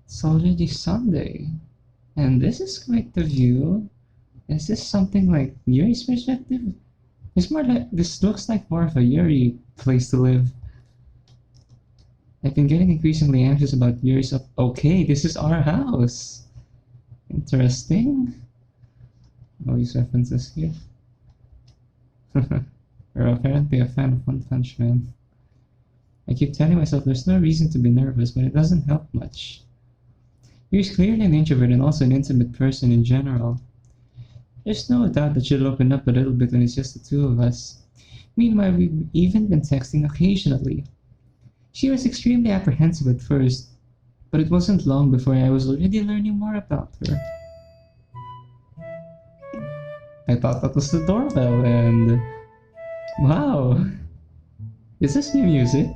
It's already Sunday. And this is quite the view. Is this something like Yuri's perspective? This looks like more of a Yuri place to live. I've been getting increasingly anxious about Yuri's okay, this is our house. Interesting. All these references here. You're apparently a fan of One Punch Man. I keep telling myself there's no reason to be nervous, but it doesn't help much. Yuri's clearly an introvert and also an intimate person in general. There's no doubt that she'll open up a little bit when it's just the two of us. Meanwhile, we've even been texting occasionally. She was extremely apprehensive at first, but it wasn't long before I was already learning more about her. I thought that was the doorbell and... Wow! Is this new music?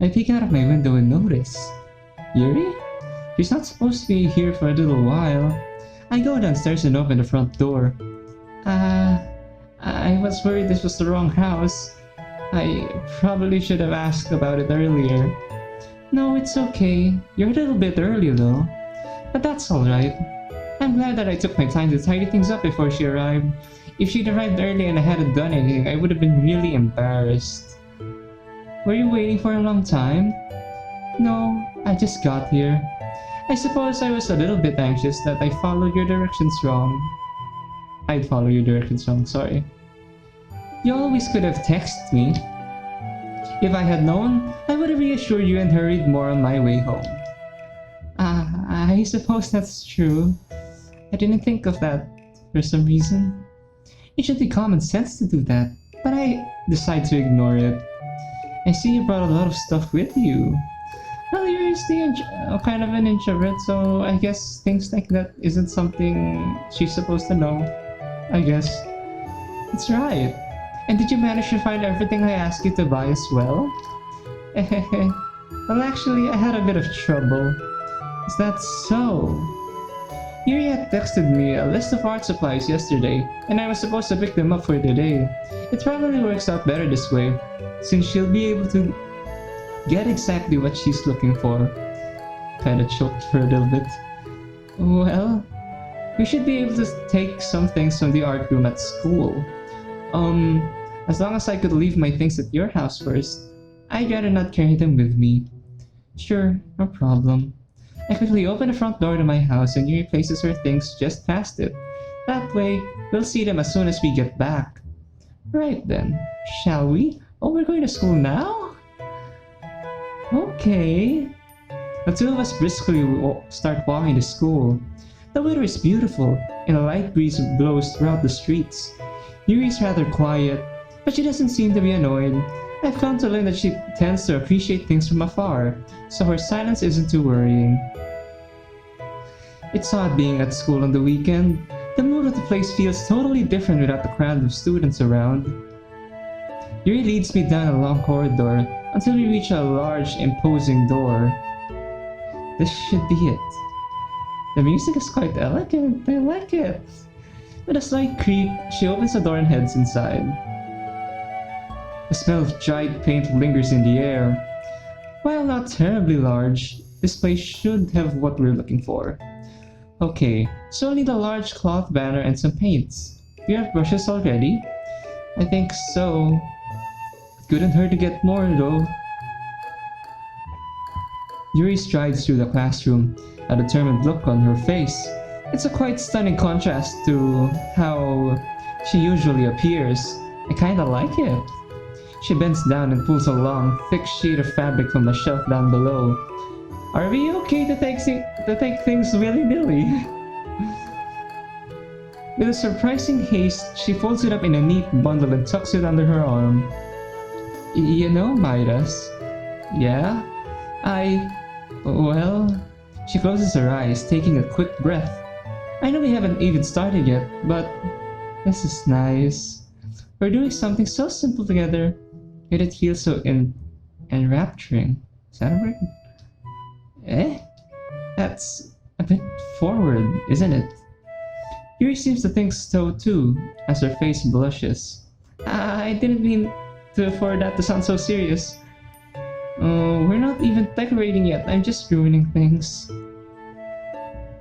I peek out of my window and notice. Yuri? She's not supposed to be here for a little while. I go downstairs and open the front door. I was worried this was the wrong house. I probably should have asked about it earlier. No, it's okay. You're a little bit early though. But that's alright. I'm glad that I took my time to tidy things up before she arrived. If she'd arrived early and I hadn't done anything, I would have been really embarrassed. Were you waiting for a long time? No, I just got here. I suppose I was a little bit anxious that I followed your directions wrong. I'd follow your directions wrong, sorry. You always could have texted me. If I had known, I would have reassured you and hurried more on my way home. I suppose that's true. I didn't think of that for some reason. It should be common sense to do that, but I decide to ignore it. I see you brought a lot of stuff with you. Well, you're kind of an introvert, so I guess things like that isn't something she's supposed to know. I guess. That's right. And did you manage to find everything I asked you to buy as well? Well, actually, I had a bit of trouble. Is that so? Yuri had texted me a list of art supplies yesterday, and I was supposed to pick them up for today. It probably works out better this way, since she'll be able to get exactly what she's looking for. Kinda choked for a little bit. Well, we should be able to take some things from the art room at school. As long as I could leave my things at your house first, I'd rather not carry them with me. Sure, no problem. I quickly open the front door to my house and Yuri places her things just past it. That way, we'll see them as soon as we get back. Right then, shall we? Oh, we're going to school now? Okay. The two of us briskly start walking to school. The weather is beautiful, and a light breeze blows throughout the streets. Yuri's rather quiet, but she doesn't seem to be annoyed. I've come to learn that she tends to appreciate things from afar, so her silence isn't too worrying. It's odd being at school on the weekend. The mood of the place feels totally different without the crowd of students around. Yuri leads me down a long corridor until we reach a large, imposing door. This should be it. The music is quite elegant, I like it. With a slight creak, she opens the door and heads inside. The smell of dried paint lingers in the air. While not terribly large, this place should have what we're looking for. Okay, so I need a large cloth banner and some paints. Do you have brushes already? I think so. It couldn't hurt to get more though. Yuri strides through the classroom, a determined look on her face. It's a quite stunning contrast to how she usually appears. I kinda like it. She bends down and pulls a long, thick sheet of fabric from a shelf down below. Are we okay to take things willy-nilly? With a surprising haste, she folds it up in a neat bundle and tucks it under her arm. You know, Midas. Yeah? Well... She closes her eyes, taking a quick breath. I know we haven't even started yet, but... This is nice. We're doing something so simple together, yet it feels so enrapturing. Is that a word? Eh? That's a bit forward, isn't it? Yuri seems to think so too, as her face blushes. I didn't mean for that to sound so serious. Oh, we're not even decorating yet, I'm just ruining things.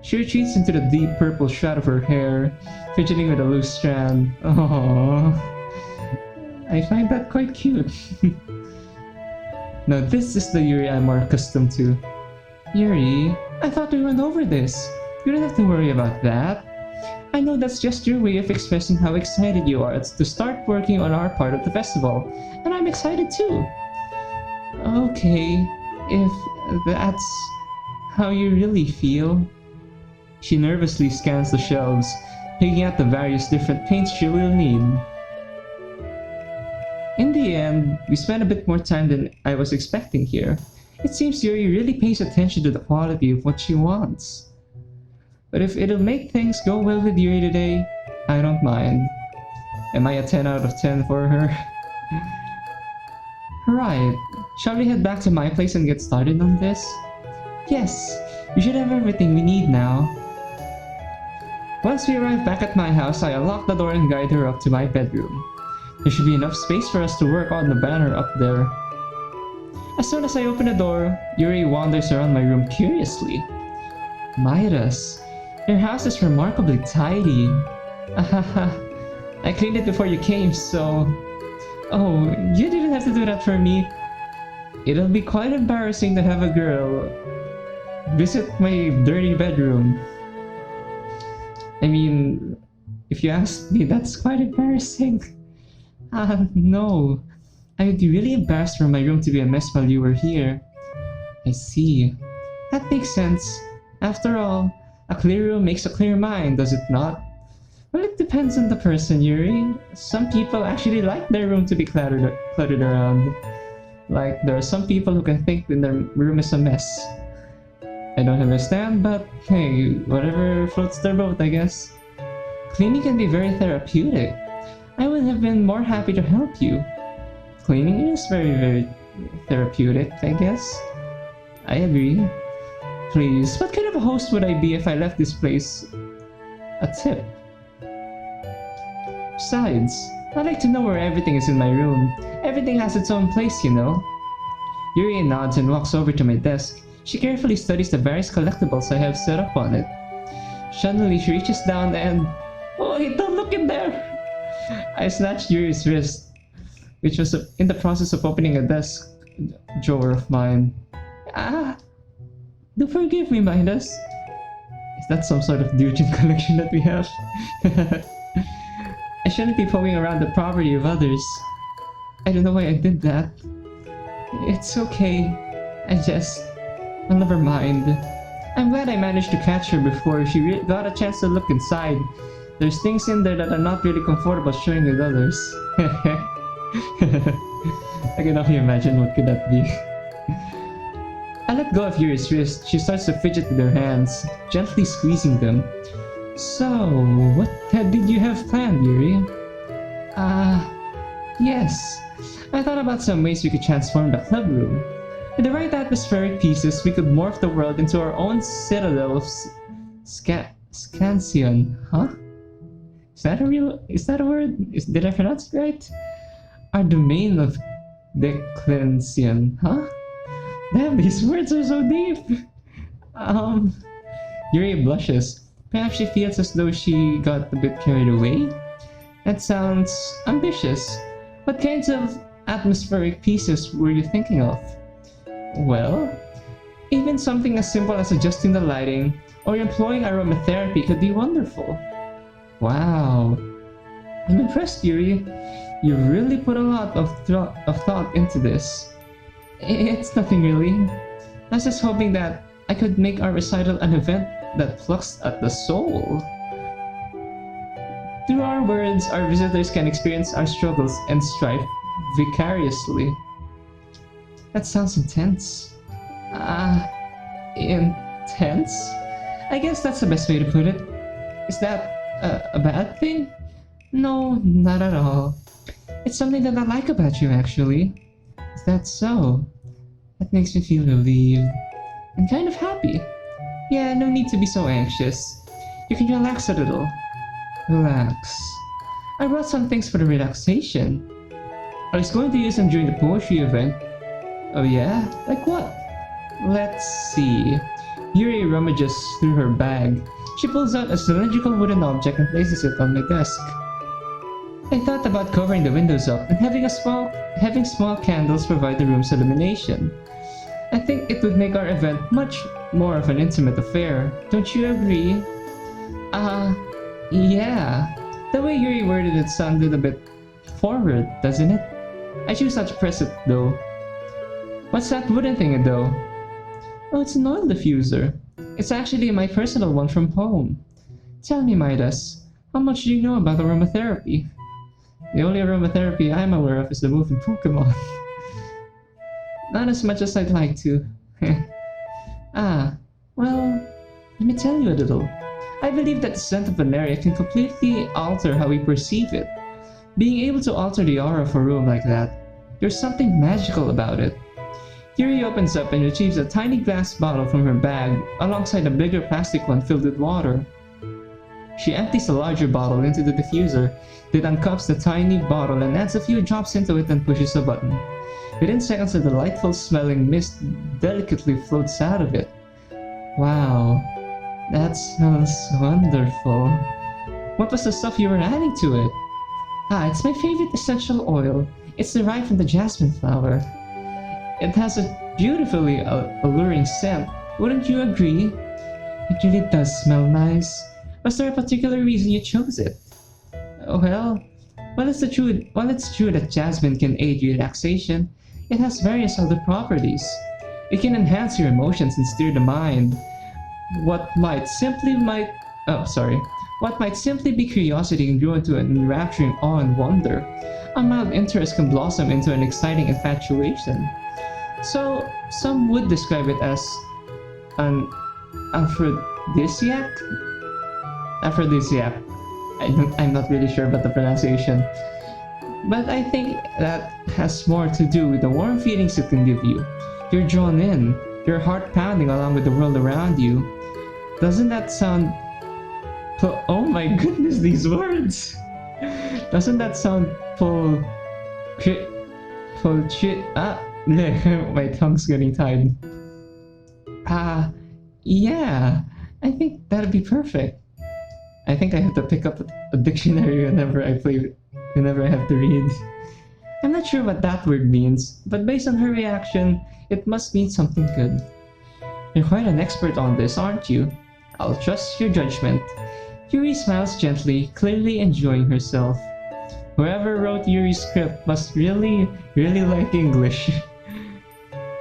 She retreats into the deep purple shroud of her hair, fidgeting with a loose strand. Aww. I find that quite cute. Now this is the Yuri I'm more accustomed to. Yuri, I thought we went over this. You don't have to worry about that. I know that's just your way of expressing how excited you are to start working on our part of the festival, and I'm excited too. Okay, if that's how you really feel. She nervously scans the shelves, picking out the various different paints she will need. In the end, we spent a bit more time than I was expecting here. It seems Yuri really pays attention to the quality of what she wants. But if it'll make things go well with Yuri today, I don't mind. Am I a 10 out of 10 for her? Right, shall we head back to my place and get started on this? Yes, we should have everything we need now. Once we arrive back at my house, I unlock the door and guide her up to my bedroom. There should be enough space for us to work on the banner up there. As soon as I open the door, Yuri wanders around my room curiously. Midas, your house is remarkably tidy. Ahaha, I cleaned it before you came, so... Oh, you didn't have to do that for me. It'll be quite embarrassing to have a girl visit my dirty bedroom. I mean, if you ask me, that's quite embarrassing. No. I would be really embarrassed for my room to be a mess while you were here. I see. That makes sense. After all, a clear room makes a clear mind, does it not? Well, it depends on the person, Yuri. Some people actually like their room to be cluttered around. Like, there are some people who can think when their room is a mess. I don't understand, but hey, whatever floats their boat, I guess. Cleaning can be very therapeutic. I would have been more happy to help you. Cleaning is very therapeutic, I guess. I agree. Please, what kind of a host would I be if I left this place a tip? Besides, I'd like to know where everything is in my room. Everything has its own place, you know. Yuri nods and walks over to my desk. She carefully studies the various collectibles I have set up on it. Suddenly, she reaches down and... Oh, hey, don't look in there! I snatched Yuri's wrist, which was in the process of opening a desk drawer of mine. Ah! Do forgive me, Midas. Is that some sort of detergent collection that we have? I shouldn't be poking around the property of others. I don't know why I did that. It's okay. Well, never mind. I'm glad I managed to catch her before she got a chance to look inside. There's things in there that are not really comfortable sharing with others. I can only imagine what could that be. I let go of Yuri's wrist. She starts to fidget with her hands, gently squeezing them. So, what did you have planned, Yuri? Yes. I thought about some ways we could transform the club room. With the right atmospheric pieces, we could morph the world into our own citadel of Scansion. Huh? Is that a word? Did I pronounce it right? Our domain of Declension. Huh? Damn, these words are so deep! Yuri blushes. Perhaps she feels as though she got a bit carried away? That sounds ambitious. What kinds of atmospheric pieces were you thinking of? Well, even something as simple as adjusting the lighting or employing aromatherapy could be wonderful. Wow. I'm impressed, Yuri. You really put a lot of thought into this. It's nothing really. I was just hoping that I could make our recital an event that plucks at the soul. Through our words, our visitors can experience our struggles and strife vicariously. That sounds intense. Intense? I guess that's the best way to put it. Is that a bad thing? No, not at all. It's something that I like about you, actually. Is that so? That makes me feel relieved. And kind of happy. Yeah, no need to be so anxious. You can relax a little. Relax. I brought some things for the relaxation. I was going to use them during the poetry event. Oh yeah? Like what? Let's see. Yuri rummages through her bag. She pulls out a cylindrical wooden object and places it on my desk. I thought about covering the windows up and having small candles provide the room's illumination. I think it would make our event much more of an intimate affair. Don't you agree? Yeah. The way Yuri worded it sounded a bit forward, doesn't it? I choose not to press it, though. What's that wooden thing, though? Oh, it's an oil diffuser. It's actually my personal one from home. Tell me, Midas, how much do you know about aromatherapy? The only aromatherapy I'm aware of is the move in Pokemon. Not as much as I'd like to. Well, let me tell you a little. I believe that the scent of an area can completely alter how we perceive it. Being able to alter the aura of a room like that, there's something magical about it. Yuri opens up and retrieves a tiny glass bottle from her bag, alongside a bigger plastic one filled with water. She empties the larger bottle into the diffuser, then uncups the tiny bottle and adds a few drops into it and pushes a button. Within seconds, a delightful smelling mist delicately floats out of it. Wow, that smells wonderful. What was the stuff you were adding to it? It's my favorite essential oil. It's derived from the jasmine flower. It has a beautifully alluring scent. Wouldn't you agree? It really does smell nice. Was there a particular reason you chose it? Well, while it's true that jasmine can aid relaxation, it has various other properties. It can enhance your emotions and steer the mind. What might simply be curiosity can grow into an enrapturing awe and wonder. A mild interest can blossom into an exciting infatuation. So, some would describe it as an aphrodisiac? Aphrodisiac. I'm not really sure about the pronunciation. But I think that has more to do with the warm feelings it can give you. You're drawn in, your heart pounding along with the world around you. Doesn't that sound... Oh my goodness, these words! Doesn't that sound my tongue's getting tied. Yeah, I think that'd be perfect. I think I have to pick up a dictionary whenever I have to read. I'm not sure what that word means, but based on her reaction, it must mean something good. You're quite an expert on this, aren't you? I'll trust your judgment. Yuri smiles gently, clearly enjoying herself. Whoever wrote Yuri's script must really like English.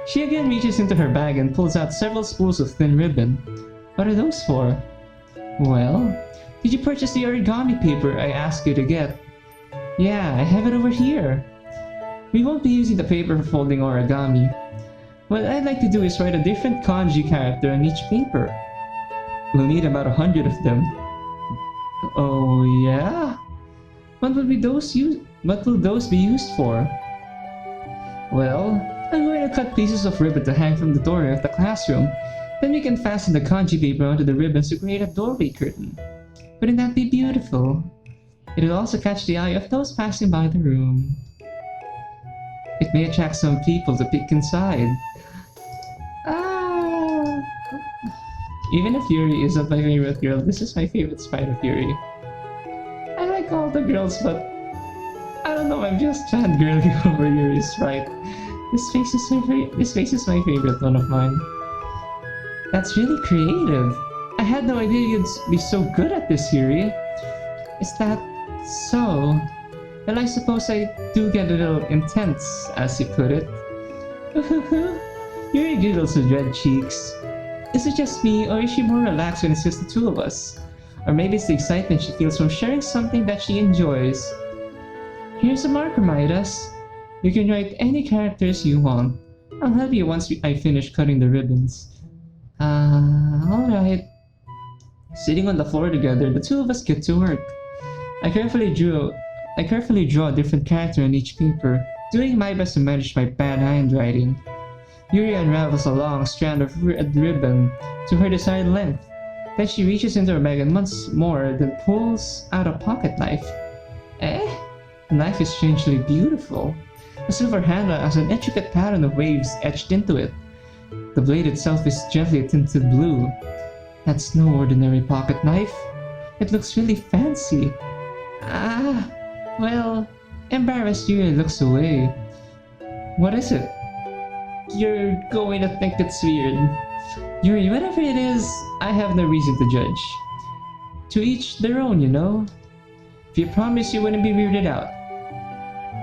She again reaches into her bag and pulls out several spools of thin ribbon. What are those for? Well, did you purchase the origami paper I asked you to get? Yeah, I have it over here. We won't be using the paper for folding origami. What I'd like to do is write a different kanji character on each paper. We'll need about 100 of them. Oh yeah? What will those be used for? Well, I'm going to cut pieces of ribbon to hang from the doorway of the classroom. Then we can fasten the kanji paper onto the ribbons to create a doorway curtain. Wouldn't that be beautiful? It will also catch the eye of those passing by the room. It may attract some people to peek inside. Even if Yuri isn't my favorite girl, this is my favorite sprite of Yuri. I like all the girls, but I don't know, I'm just fangirling over Yuri's sprite. This face is my favorite one of mine. That's really creative. I had no idea you'd be so good at this, Yuri. Is that so? Well, I suppose I do get a little intense, as you put it. Yuri giggles with red cheeks. Is it just me, or is she more relaxed when it's just the two of us? Or maybe it's the excitement she feels from sharing something that she enjoys. Here's a marker, Midas. You can write any characters you want. I'll help you once I finish cutting the ribbons. Alright. Sitting on the floor together, the two of us get to work. I carefully draw a different character on each paper, doing my best to manage my bad handwriting. Yuri unravels a long strand of red ribbon to her desired length. Then she reaches into her bag and once more then pulls out a pocket knife. The knife is strangely beautiful. The silver handle has an intricate pattern of waves etched into it. The blade itself is gently tinted blue. That's no ordinary pocket knife. It looks really fancy. Ah, well, embarrassed Yuri looks away. What is it? You're going to think it's weird. Yuri, whatever it is, I have no reason to judge. To each their own, you know? If you promise you wouldn't be weirded out.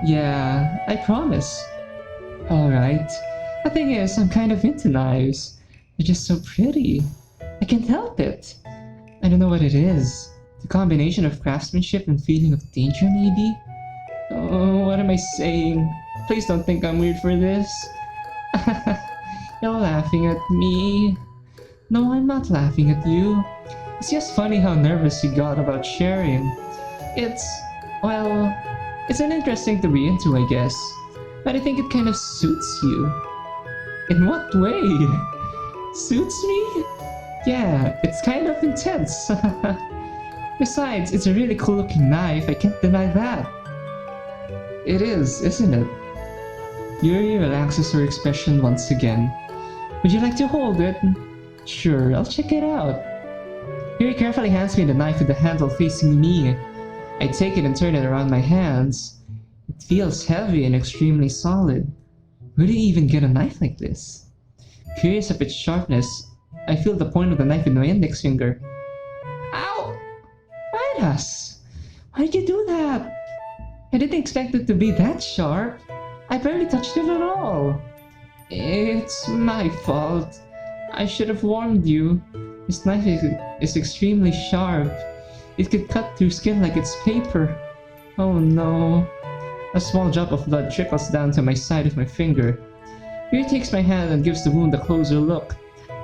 Yeah, I promise. Alright. The thing is, I'm kind of into knives. They're just so pretty. I can't help it. I don't know what it is. The combination of craftsmanship and feeling of danger, maybe? Oh, what am I saying? Please don't think I'm weird for this. You're laughing at me. No, I'm not laughing at you. It's just funny how nervous you got about sharing. Well, it's an interesting to be into, I guess. But I think it kind of suits you. In what way? Suits me? Yeah, it's kind of intense. Besides, it's a really cool looking knife, I can't deny that. It is, isn't it? Yuri relaxes her expression once again. Would you like to hold it? Sure, I'll check it out. Yuri carefully hands me the knife with the handle facing me. I take it and turn it around my hands. It feels heavy and extremely solid. Where do you even get a knife like this? Curious of its sharpness, I feel the point of the knife with my index finger. Ow! Midas! Why did you do that? I didn't expect it to be that sharp. I barely touched it at all. It's my fault. I should have warned you. This knife is extremely sharp. It could cut through skin like it's paper. Oh no. A small drop of blood trickles down to my side of my finger. Yuri takes my hand and gives the wound a closer look.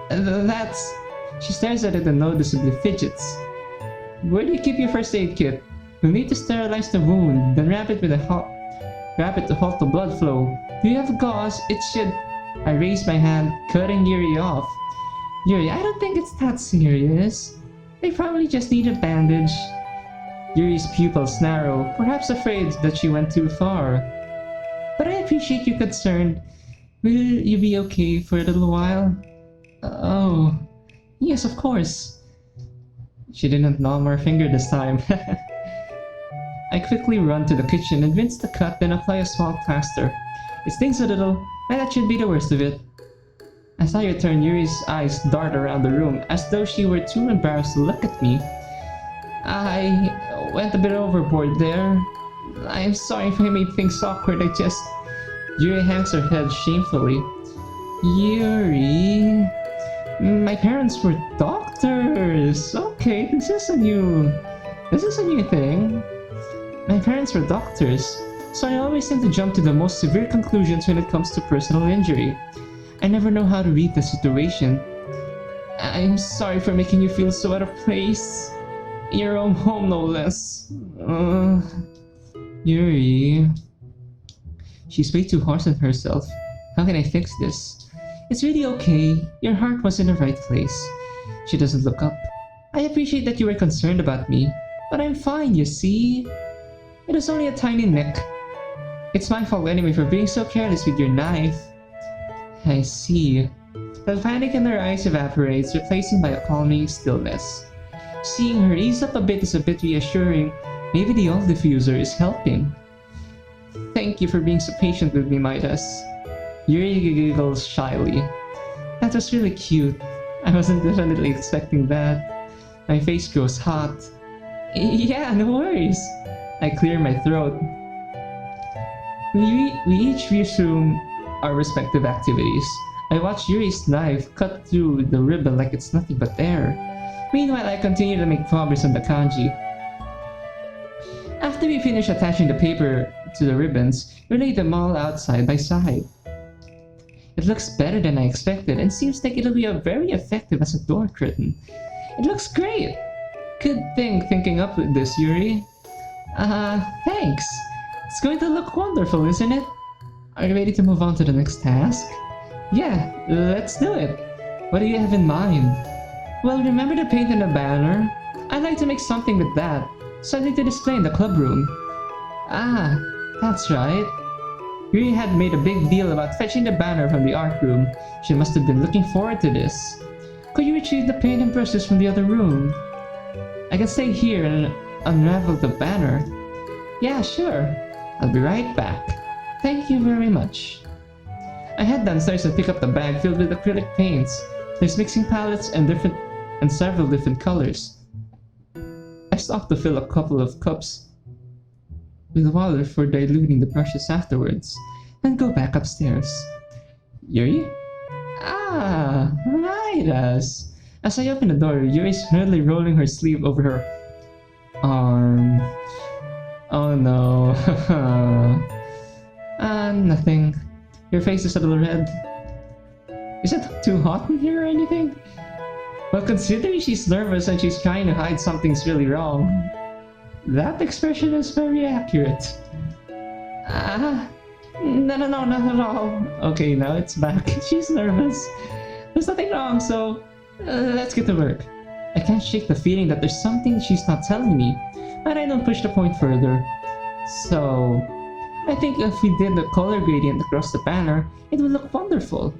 That's... She stares at it and noticeably fidgets. Where do you keep your first aid kit? You'll need to sterilize the wound, then wrap it to halt the blood flow. Do you have gauze? It should... I raise my hand, cutting Yuri off. Yuri, I don't think it's that serious. They probably just need a bandage. Yuri's pupils narrow, perhaps afraid that she went too far. But I appreciate your concern. Will you be okay for a little while? Oh, yes, of course. She didn't numb her finger this time. I quickly run to the kitchen and rinse the cut, then apply a small plaster. It stings a little, but that should be the worst of it. As I return, Yuri's eyes dart around the room, as though she were too embarrassed to look at me. I went a bit overboard there. I'm sorry if I made things awkward, Yuri hangs her head shamefully. Yuri... My parents were doctors! Okay, this is a new thing. My parents were doctors, so I always tend to jump to the most severe conclusions when it comes to personal injury. I never know how to read the situation. I'm sorry for making you feel so out of place. In your own home, no less. Yuri... She's way too harsh on herself. How can I fix this? It's really okay. Your heart was in the right place. She doesn't look up. I appreciate that you were concerned about me, but I'm fine, you see? It was only a tiny nick. It's my fault anyway for being so careless with your knife. I see. The panic in her eyes evaporates, replacing by a calming stillness. Seeing her ease up a bit is a bit reassuring. Maybe the oil diffuser is helping. Thank you for being so patient with me, Midas. Yuri giggles shyly. That was really cute. I wasn't definitely expecting that. My face grows hot. Yeah, no worries. I clear my throat. We each resume our respective activities. I watch Yuri's knife cut through the ribbon like it's nothing but air. Meanwhile, I continue to make progress on the kanji. After we finish attaching the paper to the ribbons, we lay them all out side by side. It looks better than I expected and seems like it'll be very effective as a door curtain. It looks great! Good thing thinking up with this, Yuri. Thanks! It's going to look wonderful, isn't it? Are you ready to move on to the next task? Yeah, let's do it! What do you have in mind? Well, remember the paint and the banner? I'd like to make something with that, something to display in the club room. Ah, that's right. Yuri had made a big deal about fetching the banner from the art room. She must have been looking forward to this. Could you retrieve the paint and brushes from the other room? I can stay here and unravel the banner. Yeah, sure. I'll be right back. Thank you very much. I head downstairs and pick up the bag filled with acrylic paints. There's mixing palettes and several different colors. I stop to fill a couple of cups with water for diluting the brushes afterwards, and go back upstairs. Yuri? Ah, Midas! As I open the door, Yuri's hurriedly rolling her sleeve over her arm. Oh no. Nothing. Your face is a little red. Is it too hot in here or anything? Well, considering she's nervous and she's trying to hide something's really wrong, that expression is very accurate. No, not at all. Okay, now it's back. She's nervous. There's nothing wrong, so let's get to work. I can't shake the feeling that there's something she's not telling me, but I don't push the point further. So, I think if we did the color gradient across the banner, it would look wonderful.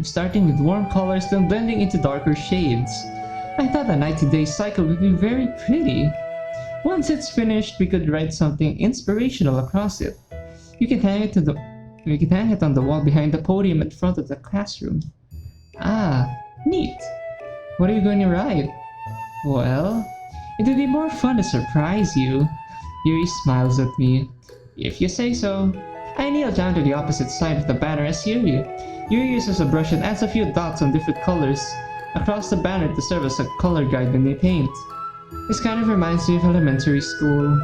Starting with warm colors, then blending into darker shades. I thought the night to day cycle would be very pretty. Once it's finished, we could write something inspirational across it. You can hang it on the wall behind the podium in front of the classroom. Ah, neat. What are you going to write? Well, it would be more fun to surprise you. Yuri smiles at me. If you say so. I kneel down to the opposite side of the banner as Yuri. Yuri uses a brush and adds a few dots on different colors across the banner to serve as a color guide when they paint. This kind of reminds me of elementary school.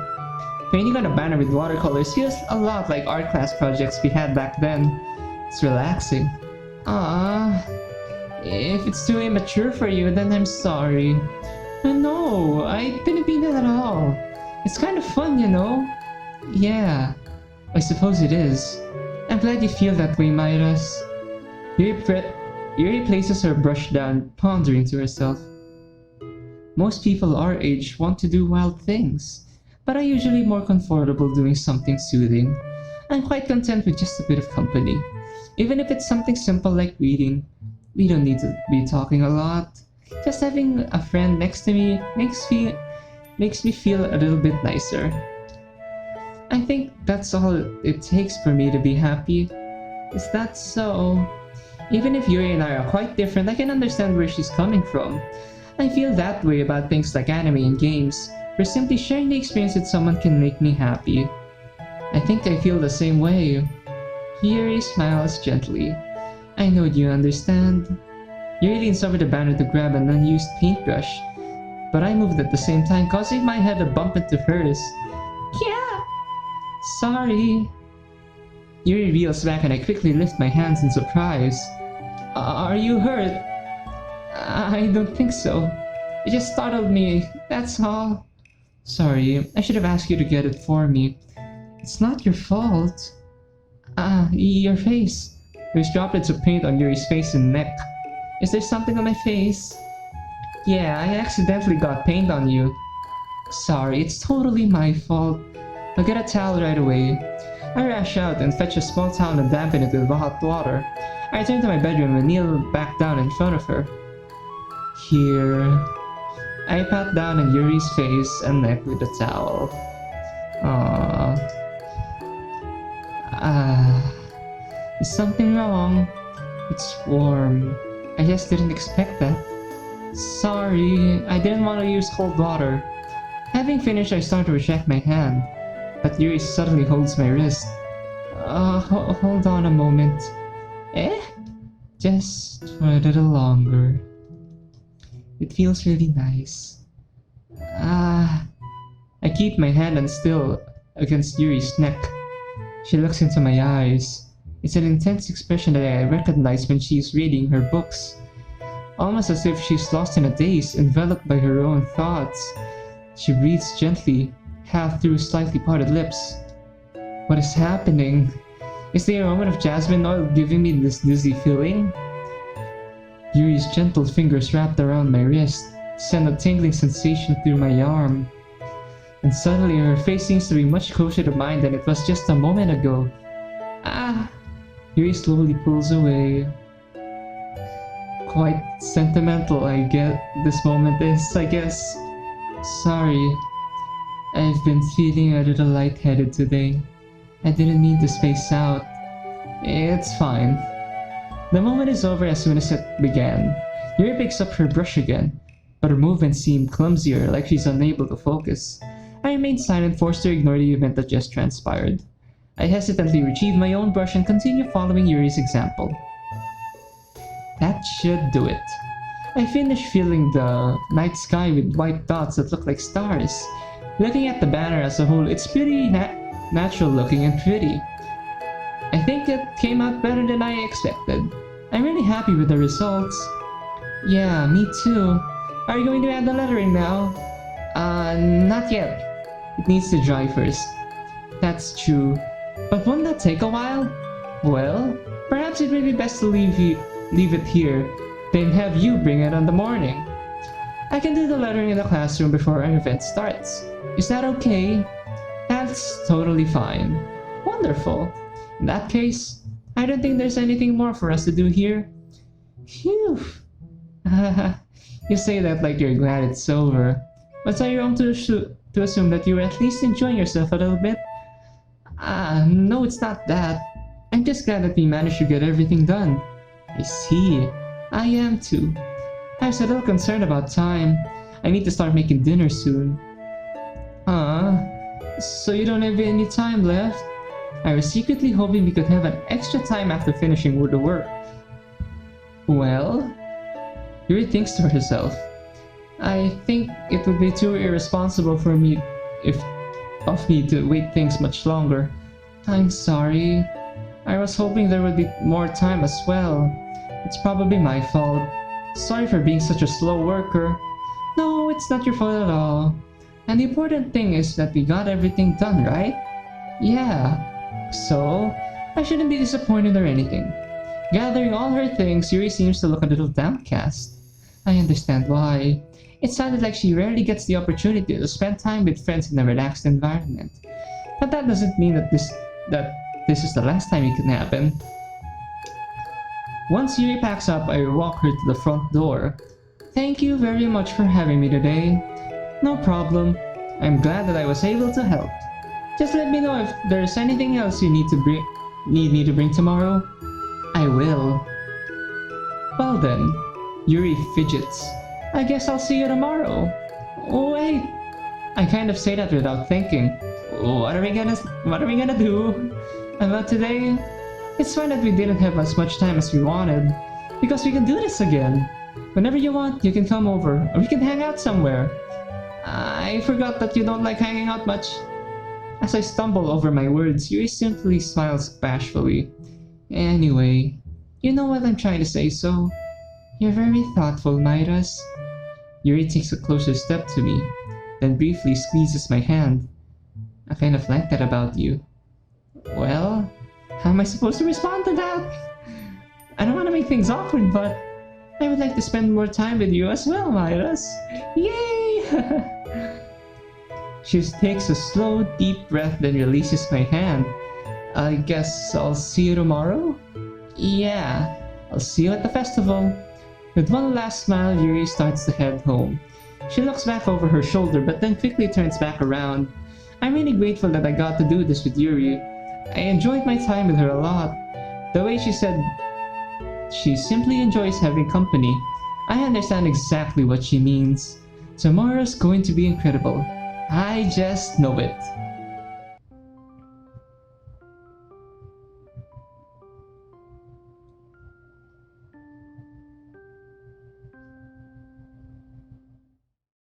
Painting on a banner with watercolors feels a lot like art class projects we had back then. It's relaxing. Ah, if it's too immature for you, then I'm sorry. No, I didn't mean that at all. It's kind of fun, you know? Yeah, I suppose it is. I'm glad you feel that way, Midas. Yuri places her brush down, pondering to herself. Most people our age want to do wild things, but I'm usually more comfortable doing something soothing. I'm quite content with just a bit of company. Even if it's something simple like reading, we don't need to be talking a lot. Just having a friend next to me makes me feel a little bit nicer. I think that's all it takes for me to be happy. Is that so? Even if Yuri and I are quite different, I can understand where she's coming from. I feel that way about things like anime and games, where simply sharing the experience with someone can make me happy. I think I feel the same way. Yuri smiles gently. I know you understand. Yuri leans over the banner to grab an unused paintbrush, but I moved at the same time, causing my head to bump into hers. Yeah! Sorry. Yuri reels back and I quickly lift my hands in surprise. Are you hurt? I don't think so. It just startled me, that's all. Sorry, I should have asked you to get it for me. It's not your fault. Your face. There's droplets of paint on Yuri's face and neck. Is there something on my face? Yeah, I accidentally got paint on you. Sorry, it's totally my fault. I'll get a towel right away. I rush out and fetch a small towel and dampen it with hot water. I return to my bedroom and kneel back down in front of her. Here. I pat down on Yuri's face and neck with the towel. Is something wrong? It's warm. I just didn't expect that. Sorry, I didn't want to use cold water. Having finished, I start to retract my hand, but Yuri suddenly holds my wrist. Hold on a moment. Just for a little longer. It feels really nice. I keep my hand on still against Yuri's neck. She looks into my eyes. It's an intense expression that I recognize when she's reading her books. Almost as if she's lost in a daze, enveloped by her own thoughts. She breathes gently, half through slightly parted lips. What is happening? Is the aroma of jasmine oil giving me this dizzy feeling? Yuri's gentle fingers wrapped around my wrist send a tingling sensation through my arm. And suddenly her face seems to be much closer to mine than it was just a moment ago. Ah! Yuri slowly pulls away. Quite sentimental, I get this moment is, I guess. Sorry. I've been feeling a little lightheaded today. I didn't mean to space out. It's fine. The moment is over as soon as it began. Yuri picks up her brush again, but her movements seem clumsier, like she's unable to focus. I remain silent, forced to ignore the event that just transpired. I hesitantly retrieve my own brush and continue following Yuri's example. That should do it. I finish filling the night sky with white dots that look like stars. Looking at the banner as a whole, it's pretty natural looking and pretty. I think it came out better than I expected. I'm really happy with the results. Yeah, me too. Are you going to add the lettering now? Not yet. It needs to dry first. That's true. But won't that take a while? Well, perhaps it may be best to leave it here, then have you bring it in the morning. I can do the lettering in the classroom before our event starts. Is that okay? That's totally fine. Wonderful. In that case, I don't think there's anything more for us to do here. Phew. You say that like you're glad it's over. But are you wrong to assume that you're at least enjoying yourself a little bit? No, it's not that. I'm just glad that we managed to get everything done. I see. I am too. I was a little concerned about time. I need to start making dinner soon. So you don't have any time left? I was secretly hoping we could have an extra time after finishing the work. Well, Yuri thinks to herself. I think it would be too irresponsible for me of me to wait things much longer. I'm sorry. I was hoping there would be more time as well. It's probably my fault. Sorry for being such a slow worker. No, it's not your fault at all. And the important thing is that we got everything done, right? Yeah. So, I shouldn't be disappointed or anything. Gathering all her things, Yuri seems to look a little downcast. I understand why. It sounded like she rarely gets the opportunity to spend time with friends in a relaxed environment. But that doesn't mean that this is the last time it can happen. Once Yuri packs up, I walk her to the front door. Thank you very much for having me today. No problem. I'm glad that I was able to help. Just let me know if there's anything else you need me to bring tomorrow. I will. Well then, Yuri fidgets. I guess I'll see you tomorrow. Oh wait, I kind of say that without thinking. What are we gonna do? About today? It's fine that we didn't have as much time as we wanted, because we can do this again. Whenever you want, you can come over, or we can hang out somewhere. I forgot that you don't like hanging out much. As I stumble over my words, Yuri simply smiles bashfully. Anyway, you know what I'm trying to say, so... You're very thoughtful, Midas. Yuri takes a closer step to me, then briefly squeezes my hand. I kind of like that about you. Well, how am I supposed to respond to that? I don't want to make things awkward, but I would like to spend more time with you as well, Midas. Yay! She takes a slow, deep breath, then releases my hand. I guess I'll see you tomorrow? Yeah, I'll see you at the festival. With one last smile, Yuri starts to head home. She looks back over her shoulder, but then quickly turns back around. I'm really grateful that I got to do this with Yuri. I enjoyed my time with her a lot. The way she said she simply enjoys having company, I understand exactly what she means. Tomorrow's going to be incredible. I just know it.